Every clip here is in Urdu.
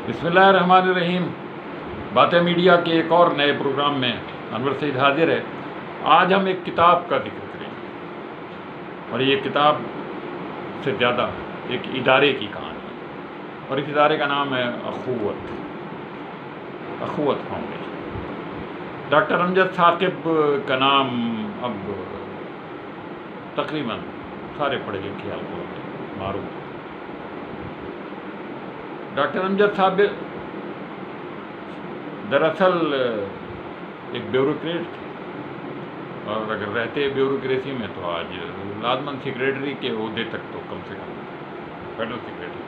بسم اللہ الرحمن الرحیم۔ باتیں میڈیا کے ایک اور نئے پروگرام میں انور سعید حاضر ہے۔ آج ہم ایک کتاب کا ذکر کریں گے، اور یہ کتاب سے زیادہ ایک ادارے کی کہانی ہے، اور اس ادارے کا نام ہے اخوت فاؤنڈیشن۔ ڈاکٹر امجد ثاقب کا نام اب تقریباً سارے پڑھے لکھے کو معروف ہے۔ ڈاکٹر امجد صاحب دراصل ایک بیوروکریٹ تھے، اور اگر رہتے بیوروکریسی میں تو آج لازماً سیکریٹری کے عہدے تک تو کم سے کم فیڈرل سیکریٹری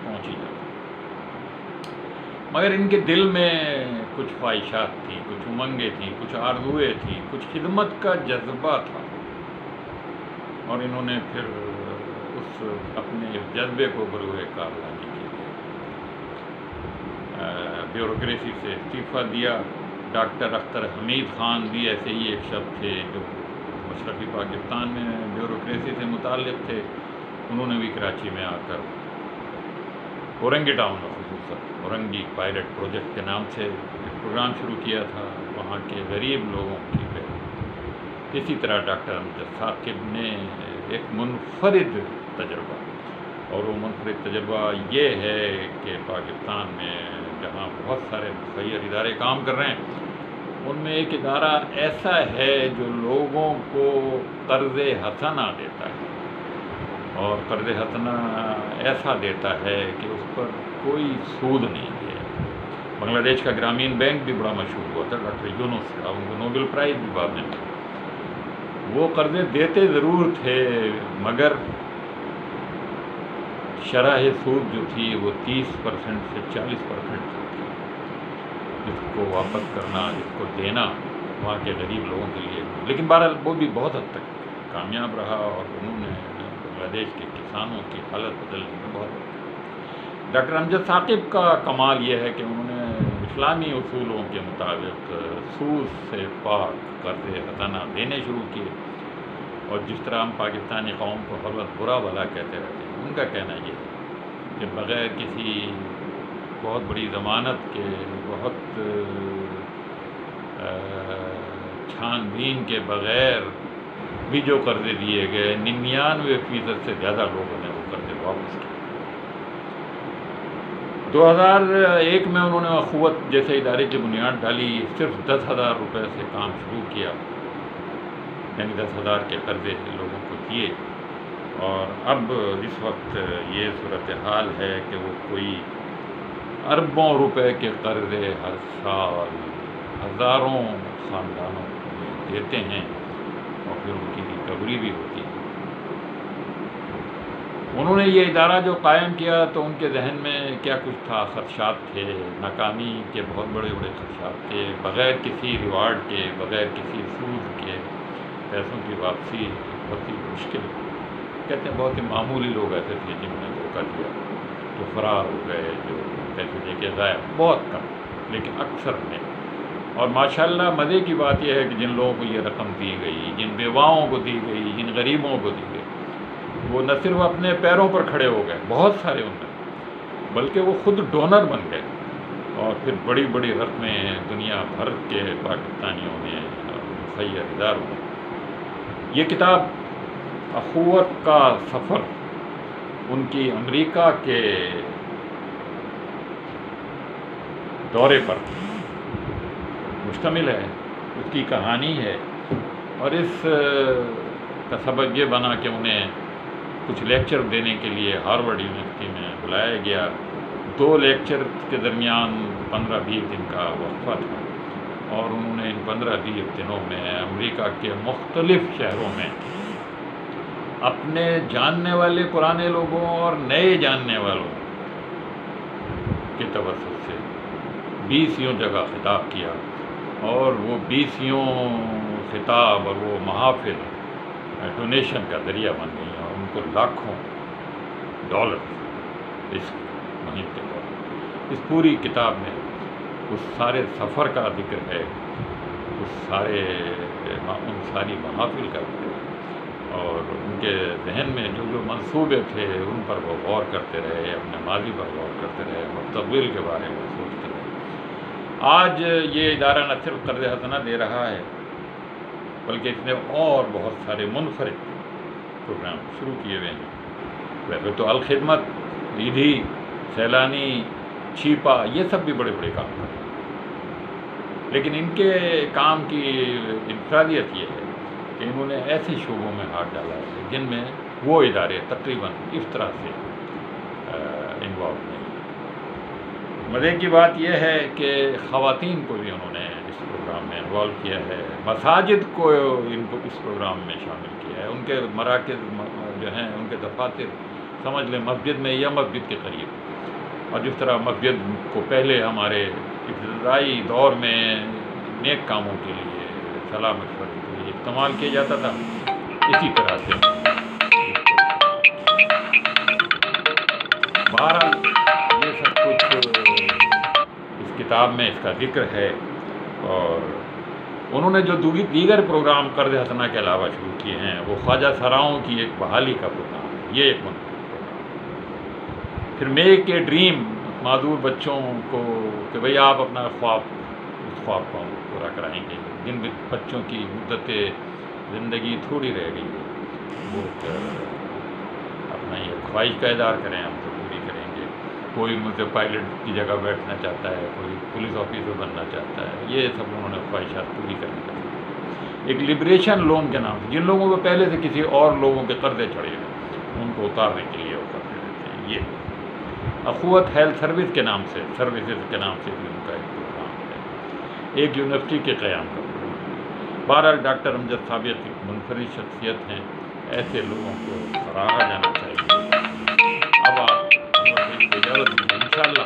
پہنچ ہی جاتا، مگر ان کے دل میں کچھ خواہشات تھیں، کچھ امنگیں تھیں، کچھ آرزوئیں تھیں، کچھ خدمت کا جذبہ تھا، اور انہوں نے پھر اس اپنے جذبے کو بروئے کار لانے کے لیے بیوروکریسی سے استعفیٰ دیا۔ ڈاکٹر اختر حمید خان بھی ایسے ہی ایک شخص تھے جو مشرقی پاکستان میں بیوروکریسی سے متعلق تھے۔ انہوں نے بھی کراچی میں آ کر اورنگی ٹاؤن میں خصوصاً اورنگی پائلٹ پروجیکٹ کے نام سے ایک پروگرام شروع کیا تھا وہاں کے غریب لوگوں کی پہ۔ اسی طرح ڈاکٹر امجد ثاقب نے ایک منفرد تجربہ، اور وہ منفرد تجربہ یہ ہے کہ پاکستان میں جہاں بہت سارے مخیر ادارے کام کر رہے ہیں، ان میں ایک ادارہ ایسا ہے جو لوگوں کو قرض حسنہ دیتا ہے، اور قرض حسنہ ایسا دیتا ہے کہ اس پر کوئی سود نہیں ہے۔ بنگلہ دیش کا گرامین بینک بھی بڑا مشہور ہوا تھا، ڈاکٹر یونس کا، ان کو نوبل پرائز بھی بعد میں ملا۔ وہ قرضے دیتے ضرور تھے، مگر شرح سود جو تھی وہ 30% سے 40% تھی، جس کو واپس کرنا، جس کو دینا وہاں کے غریب لوگوں کے لیے، لیکن بہرحال وہ بھی بہت حد تک کامیاب رہا، اور انہوں نے بنگلہ دیش کے کسانوں کی حالت بدلنے میں بہت۔ ڈاکٹر امجد ثاقب کا کمال یہ ہے کہ انہوں نے اسلامی اصولوں کے مطابق سود سے پاک قرض حسنہ دینے شروع کیے، اور جس طرح ہم پاکستانی قوم کو ہر وقت برا بھلا کہتے رہتے ہیں، ان کا کہنا یہ ہے کہ بغیر کسی بہت بڑی ضمانت کے، بہت چھان بین کے بغیر بھی جو قرضے دیے گئے، 99% سے زیادہ لوگوں نے وہ قرضے واپس کیے۔ 2001 میں انہوں نے اخوت جیسے ادارے کی بنیاد ڈالی، صرف 10,000 روپے سے کام شروع کیا، یعنی 10,000 کے قرضے لوگوں کو دیے، اور اب اس وقت یہ صورتحال ہے کہ وہ کوئی اربوں روپے کے قرضے ہر سال ہزاروں خاندانوں کو دیتے ہیں، اور پھر ان کی ریکوری بھی ہوتی ہے۔ انہوں نے یہ ادارہ جو قائم کیا تو ان کے ذہن میں کیا کچھ تھا، خدشات تھے، ناکامی کے بہت بڑے بڑے خدشات تھے، بغیر کسی ریوارڈ کے، بغیر کسی سود کے پیسوں کی واپسی بہت ہی مشکل۔ کہتے ہیں بہت ہی معمولی لوگ ایسے تھے جنہوں نے دھوکہ دیا، جو فرار ہو گئے، جو پیسے دے کے غائب، بہت کم، لیکن اکثر نے۔ اور ماشاءاللہ مزے کی بات یہ ہے کہ جن لوگوں کو یہ رقم دی گئی، جن بیواؤں کو دی گئی، جن غریبوں کو دی گئی، وہ نہ صرف اپنے پیروں پر کھڑے ہو گئے، بہت سارے ان میں، بلکہ وہ خود ڈونر بن گئے، اور پھر بڑی بڑی رقمیں دنیا بھر کے پاکستانیوں نے، مخیر اداروں نے۔ یہ کتاب اخوت کا سفر ان کی امریکہ کے دورے پر مشتمل ہے، اس کی کہانی ہے، اور اس کا سبب یہ بنا کہ انہیں کچھ لیکچر دینے کے لیے ہارورڈ یونیورسٹی میں بلایا گیا۔ 2 لیکچر کے درمیان 15-20 دن کا وقفہ تھا، اور انہوں نے ان 15-20 دنوں میں امریکہ کے مختلف شہروں میں اپنے جاننے والے پرانے لوگوں اور نئے جاننے والوں کے توسط سے 20 جگہ خطاب کیا، اور وہ 20 خطاب اور وہ محافل ڈونیشن کا ذریعہ بن گئی، اور ان کو لاکھوں ڈالر اس مہم کے دوران۔ اس پوری کتاب میں اس سارے سفر کا ذکر ہے، ان ساری محافل کا ذکر ہے، اور ان کے ذہن میں جو جو منصوبے تھے ان پر وہ غور کرتے رہے، اپنے ماضی پر غور کرتے رہے، مستقبل کے بارے میں سوچتے رہے۔ آج یہ ادارہ نہ صرف قرض حسنہ دے رہا ہے بلکہ اس نے اور بہت سارے منفرد پروگرام شروع کیے ہوئے ہیں۔ ویسے تو الخدمت، ریدھی، سیلانی، چھیپا، یہ سب بھی بڑے بڑے کام کر رہے ہیں، لیکن ان کے کام کی انفرادیت یہ ہے کہ انہوں نے ایسے شعبوں میں ہاتھ ڈالا ہے جن میں وہ ادارے تقریباً اس طرح سے انوالو نہیں۔ مزے کی بات یہ ہے کہ خواتین کو بھی انہوں نے اس پروگرام میں انوالو کیا ہے، مساجد کو اس پروگرام میں شامل کیا ہے، ان کے مراکز جو ہیں، ان کے دفاتر سمجھ لیں مسجد میں یا مسجد کے قریب، اور جس طرح مسجد کو پہلے ہمارے ابتدائی دور میں نیک کاموں کے لیے، صلاح مشورے کے لیے استعمال کیا جاتا تھا، اسی طرح سے بہرحال یہ سب کچھ اس کتاب میں اس کا ذکر ہے۔ اور انہوں نے جو دیگر پروگرام قرض حسنہ کے علاوہ شروع کیے ہیں وہ خواجہ سراؤں کی ایک بحالی کا پروگرام ہے، یہ ایک منفرد پروگرام۔ پھر میک اے ڈریم، معذور بچوں کو کہ بھئی آپ اپنا اس خواب کو پورا کرائیں گے، جن بچوں کی مدت زندگی تھوڑی رہ گئی ہے وہ اپنا یہ خواہش کا اظہار کریں، ہم تو پوری کریں گے۔ کوئی مجھ سے پائلٹ کی جگہ بیٹھنا چاہتا ہے، کوئی پولیس آفیسر بننا چاہتا ہے، یہ سب انہوں نے خواہشات پوری کرنے کا ایک لبریشن لون کے نام سے جن لوگوں کو پہلے سے کسی اور لوگوں کے قرضے چڑھے ہیں ان کو اتارنے کے لیے وہ قرضے دیتے ہیں۔ یہ اخوت ہیلتھ سروسز کے نام سے بھی ان کا ایک پروگرام ہے، ایک یونیورسٹی کے قیام کا پروگرام۔ بہرحال ڈاکٹر امجد صابر ایک منفرد شخصیت ہیں، ایسے لوگوں کو سراہا جانا چاہیے۔ اب آپ اجازت دیں، انشاءاللہ